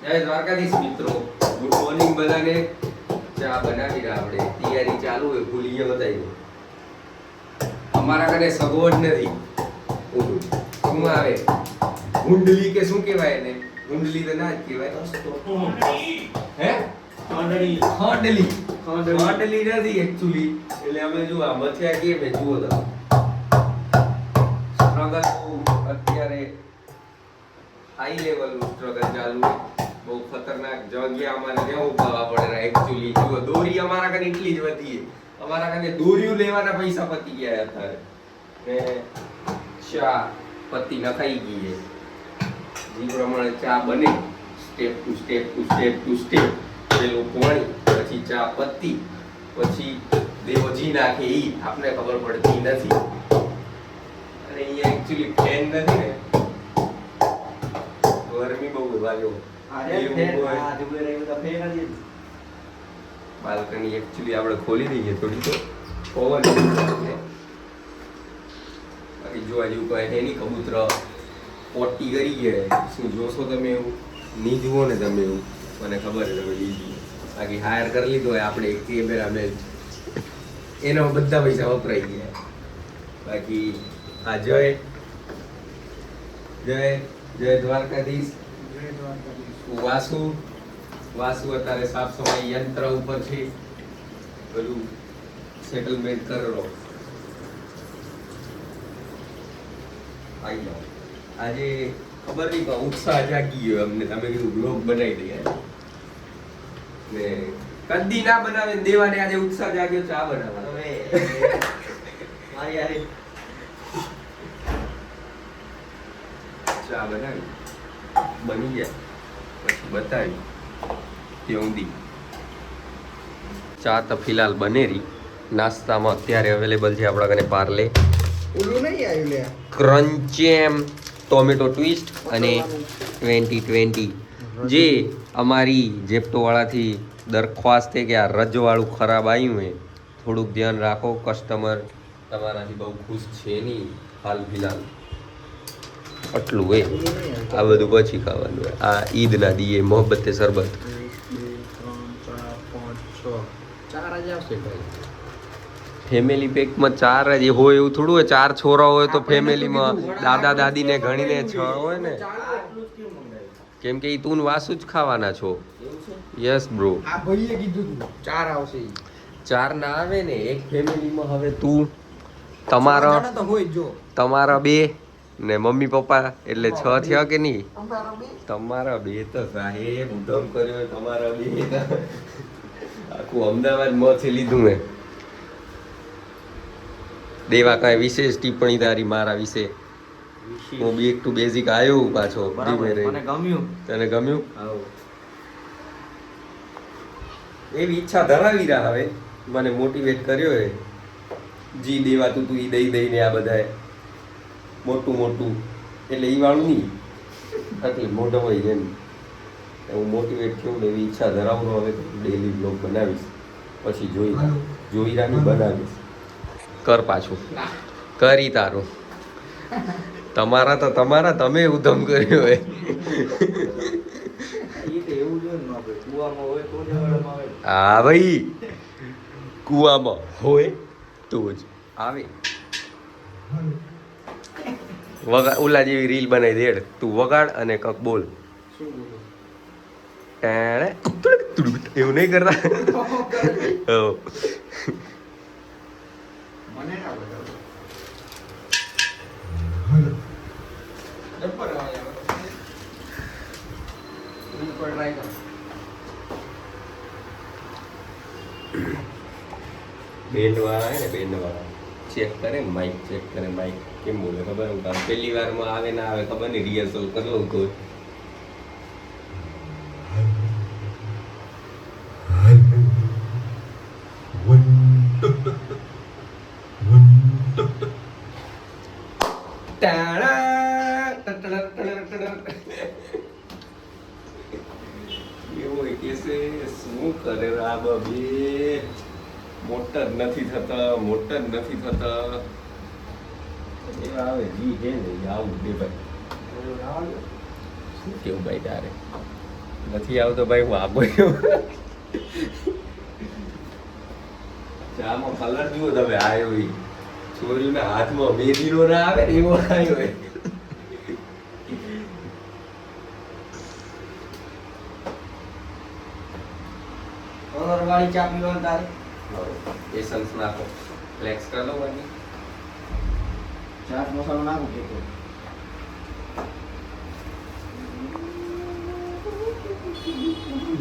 જય દ્વારકાધીશ મિત્રો, good morning બધાને. ચા બનાવી આપણે તૈયારી ચાલુ હોય, ભૂલીએ બતાવી. અમારા ઘરે સગવડ નથી. શું આવે ગુંડલી કે શું કહેવાય એને? ગુંડલી તો ના જ કહેવાય. હે ખાંડલી નથી એકચ્યુઅલી. એટલે અમે જો આ મથિયા કે મે જુઓ તો સ્ટ્રગલ અત્યારે હાઈ લેવલ નું સ્ટ્રગલ ચાલુ છે. બહુ ખતરનાક જગ્યા અમારે ત્યાં ઉભાવા પડે એકચ્યુઅલી. જુઓ દોરી અમારા કને એટલી જ વધી. અમારા કને દોરીયું લેવાના પૈસા પતી ગયા અત્યારે. ને ચા પત્તી નખાઈ ગઈ છે. જે પ્રમાણે ચા બને સ્ટેપ ટુ સ્ટેપ પેલું પાણી, પછી ચા પત્તી, પછી દેવો જી નાખે ઈ આપણે ખબર પડતી નથી. અને અહીંયા એકચ્યુઅલી ફેન નથી ને, ગરમી બહુ વાગ્યો. બાલ્કની એકચ્યુઅલી આપણે ખોલી દઈએ થોડી તો પવન. બાકી જોવા જેવું કઈ હે નહીં. કબૂતર પોટી કરી ગયા. શું જોશો તમે એવું? નહીં જુઓ ને તમે એવું, મને ખબર છે તમે નહીં જુઓ. બાકી હાયર કરી લીધો હોય આપણે કેમેરામેન, એનો બધા પૈસા વપરાઈ ગયા. બાકી આ જય દ્વારકાધીશ. વાસુ અત્યારે સાફ સફાઈ યંત્ર ઉપર છે, બધું સેટલમેન્ટ કરેલો. આજે ખબર નહીં પણ ઉત્સાહ જાગી ગયો અમને. તમે કીધું બ્લોગ બનાવી દઈએ ને કદી ના બનાવે દેવાને આજે ઉત્સાહ જાગ્યો ચા બનાવવાનો. ચા બનાવી બની ગયા પછી બતાવી કેવું. ચા તો ફિલહાલ બનેરી. નાસ્તામાં અત્યારે અવેલેબલ છે આપણા કને પાર્લે ક્રન્ચેમ ટોમેટો ટ્વિસ્ટ અને 2020. જે અમારી જેપ્ટોવાળાથી દરખ્વાસ્ત છે કે આ રજવાળું ખરાબ આવ્યું હોય, થોડુંક ધ્યાન રાખો. કસ્ટમર તમારાથી બહુ ખુશ છે નહીં હાલ ફિલહાલ. આટલું હોય. આ બધું પછી ખાવાનું હોય. આ ઈદના દીએ મોહબ્બતે શરબત. ફેમિલી પેકમાં 4 જ હોય એવું થોડું હોય. 4 છોરા હોય તો ફેમિલીમાં દાદા દાદીને ગણીને 6 હોય ને. કેમ કે ઈ તું વાસુ જ ખાવાના છો. Yes bro. આ ભાઈએ કીધું 4 આવશે. 4 ના આવે ને એક ફેમિલીમાં. હવે તું તમારા 2 ને મમ્મી પપ્પા એટલે 6 થયા કે નહીં? તમારા 2 તો સાહેબ ઉધમ કર્યો. તમારા 2 આખું અમદાવાદ માંથી લીધું મેં. દેવા કાંઈ વિશેષ ટિપ્પણી તારી મારા વિશે? હું બેક ટુ બેઝિક આવ્યો પાછો. મને ગમ્યું. તને ગમ્યું? એવી ઈચ્છા ધરાવી રહ્યા. હવે મને મોટિવેટ કર્યો હે. જી દેવા તું ઈ દઈને આ બધાએ મોટું એટલે ઈ વાળું નહીં, આટલી મોટો હોય જેમ હું મોટિવેટ થયું ને એવી ઈચ્છા ધરાવતો. હવે ડેલી બ્લોગ બનાવીશ, પછી જોઈ રાની બનાવીશ. કર પાછું કરી તારું. તમારા તમે ઉધમ કર્યો હોય. હા ભાઈ, કુવામાં હોય તો જ આવે. વગાડ ઓલા જેવી રીલ બનાવી દેડ. તું વગાડ અને કક બોલ. એવું નહીં કરતા. બેન્ડ વાળા ચેક કરે માઇક કેમ બોલે ખબર? હું પહેલી વારમાં આવે ના આવે ખબર નહીં. રિહર્સલ કરી લઉં તો એવું કે શું કરે આ બબે? મોટર નથી થતા. એ આવે જી હે ને આવું દે ભાઈ. શું કેવું ભાઈ તારે? નથી આવતો ભાઈ, હું આબો ચામાં કલર જુઓ તમે, આવ્યો ઈ છોરીના હાથમાં મેદીનો ના આવે ને એવો આવ્યો. કલર વાળી ચા પીવાની તારે એસન્સ નાખો, ફ્લેક્સ કરી લો બાકી. ચાટ મસાલો નાખો કે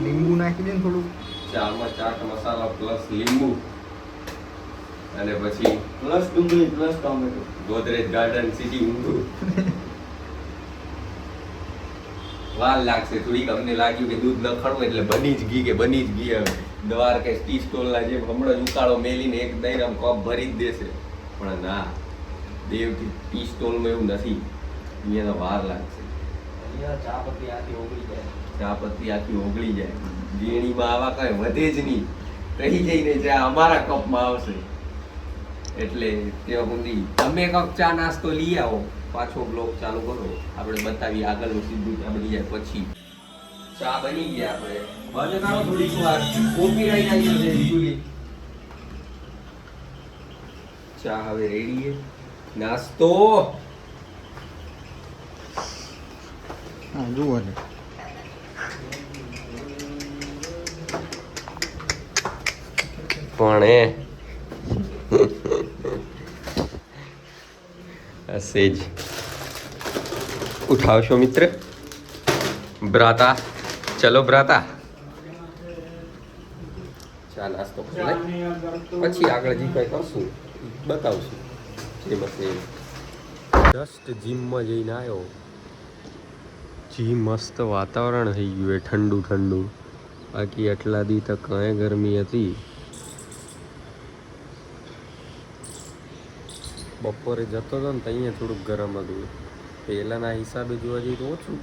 લીંબુ નાખી દે ને થોડું. ચામાં ચાટ મસાલા પ્લસ લીંબુ અને પછી પ્લસ ડુંગળી plus tomato. Godrej garden city ઊંધું. વાર લાગશે થોડીક, અમને લાગ્યું કે દૂધ ન ખડવું એટલે બની જ ગઈ હવે દ્વારકેશ ટી સ્ટોલના જેમ હમણાં જ ઉકાળો મેલીને એક દઈને આમ કપ ભરી જ દેશે. પણ ના, દેવથી ટી સ્ટોલમાં એવું નથી, અહીંયા વાર લાગશે. અહીંયા ચા પત્તી આખી ઓગળી જાય. ચા પત્તી આખી ઓગળી જાય, ઝીણીમાં આવા કાંઈ વધે જ નહીં, રહી જઈને ચા અમારા કપમાં આવશે. એટલે ત્યાં સુધી તમે કંઈક ચા નાસ્તો લઈ આવો, પાછો બ્લોગ ચાલુ કરો, આપણે બતાવીએ આગળનું સીધું ચા બની જાય પછી. ચા બની ગયા, આપણે બંધ કરો થોડીક વાર, કોપીરાઈટ આવી જશે બીજું. ચા હવે રેડી છે. નાસ્તો હા જુઓ ને પણ સેજ ઉઠાવશો મિત્ર? બ્રાતા, ચલો બ્રાતા. ચા નાસ્તો પછી આગળ જે કંઈ કરશું બતાવશું. જસ્ટ જીમમાં જઈને આવ્યો. જી મસ્ત વાતાવરણ થઈ ગયું એ ઠંડુ ઠંડુ. બાકી આટલા દી તો કાંઈ ગરમી હતી. બપોરે જતો હતો ને તો અહીંયા થોડુંક ગરમ હતું. પહેલાંના હિસાબે જોવા જઈએ તો ઓછું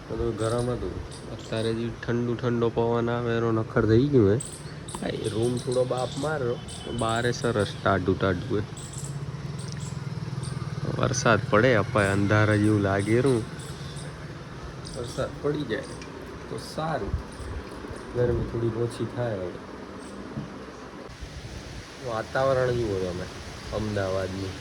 બધું ગરમ હતું. અત્યારે જે ઠંડો ઠંડો પવન આવે એનો નખર થઈ ગયું હે. એ રૂમ થોડો બાપ માર્યો, બારે સરસ ટાઢું ટાઢું હે. વરસાદ પડે અપાય, અંધારા જેવું લાગેલું. વરસાદ પડી જાય તો સારું, ગરમી થોડી ઓછી થાય. હવે વાતાવરણ જુઓ તમે અમદાવાદનું.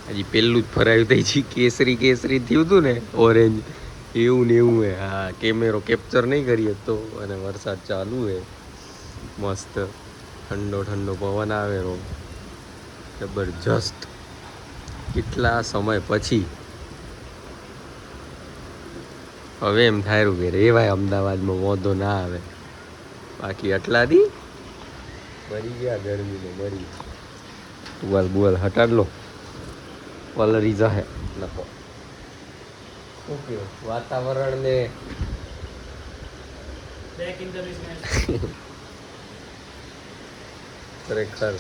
હજી પેલું જ ફરાયું થઈ છે, કેસરી કેસરી થયું હતું ને ઓરેન્જ, એવું ને એવું હે. હા, કેમેરો કેપ્ચર નહીં કરીએ તો. અને વરસાદ ચાલુ હે, મસ્ત ઠંડો ઠંડો પવન આવેલો જબરજસ્ત. કેટલા સમય પછી હવે એમ થાય કે રેવાય અમદાવાદમાં, વાંધો ના આવે. બાકી આટલા દી મરી ગયા ગરમીને, મરી. ટુવાલ બુવાલ હટાડ લો, પલરી જાહે નકો. શું કહ્યું વાતાવરણ ને? ખરેખર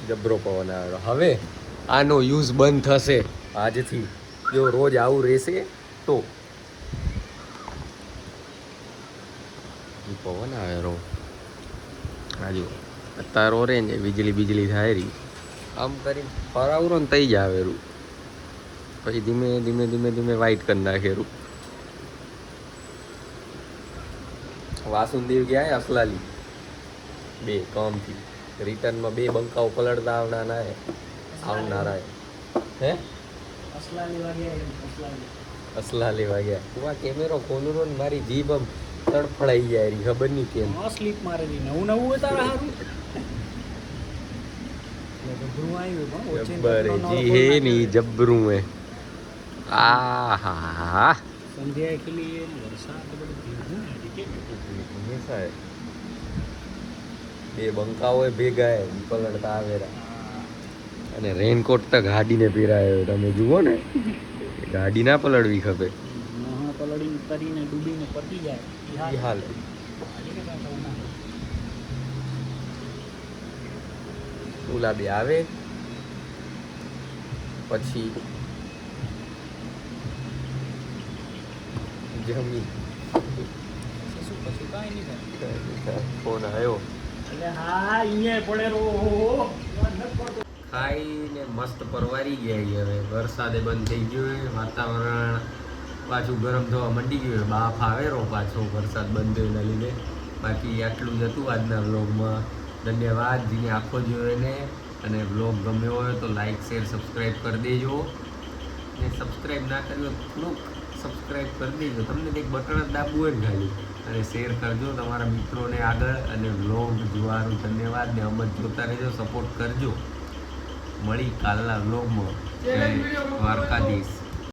જબરો પવન આવ્યો. હવે આનો યુઝ બંધ થશે આજથી. જો રોજ આવું રહેશે તો. પવન આવ્યો હાજુ અત્યારે ઓરેન્જ વીજળી બીજળી થાય રહી. આમ કરી ફરાવરો ને તઈ જ આવેલું, પછી ધીમે ધીમે ધીમે ધીમે વાઇટ કરી નાખેલું. વાસુદેવ ગયા અસલાલી બે કામથી, રિટર્નમાં બે બંકાઓ પલળતા આવનારા હે અસલા લેવા ગયા. તું આ કેમેરો ખોલું ને મારી જીભ આમ તડફડાઈ જાય રહી, ખબર નહીં કેમ. સ્લીપ મારેલી નવું નવું તારા હારું જબ્બર જી હે ની જબરું હે. આ હા સંધ્યા ખીલી વરસાદ બે બંકાઓ ભેગા હે પલળતા આવેલા. અને રેનકોટ તો ગાડીને પહેરાયો. તમે જુઓ ને, ગાડી ના પલળવી ખબર. પલળીને તરીને ડૂબીને પતી જાય હાલ. ઓલા બે આવે પછી જમી પછી કાંઈ નહીં ફોન આવ્યો. એટલે હા અહીંયા પડેલો ખાઈને મસ્ત પરવારી ગયા છીએ હવે. વરસાદે બંધ થઈ ગયો છે, વાતાવરણ પાછું ગરમ થવા માંડી ગયું છે. બાફ આવેરો પાછો વરસાદ બંધ થયેલા લીધે. બાકી આટલું જ હતું આજના વ્લોગમાં. ધન્યવાદ જેને આખો જોયો ને, અને વ્લોગ ગમ્યો હોય તો લાઈક શેર સબસ્ક્રાઈબ કરી દેજો. ને સબસ્ક્રાઈબ ના કર્યું તો થોડુંક સબસ્ક્રાઈબ કરી દેજો. તમને એક બટન જ દાબવું હોય ને ખાલી, અને શેર કરજો તમારા મિત્રોને આગળ. અને વ્લોગ જોવાનું ધન્યવાદ. ને અમત જોતા રહેજો, સપોર્ટ કરજો. મળી કાલના વ્લોગમાં. જય દ્વારકાધીશ.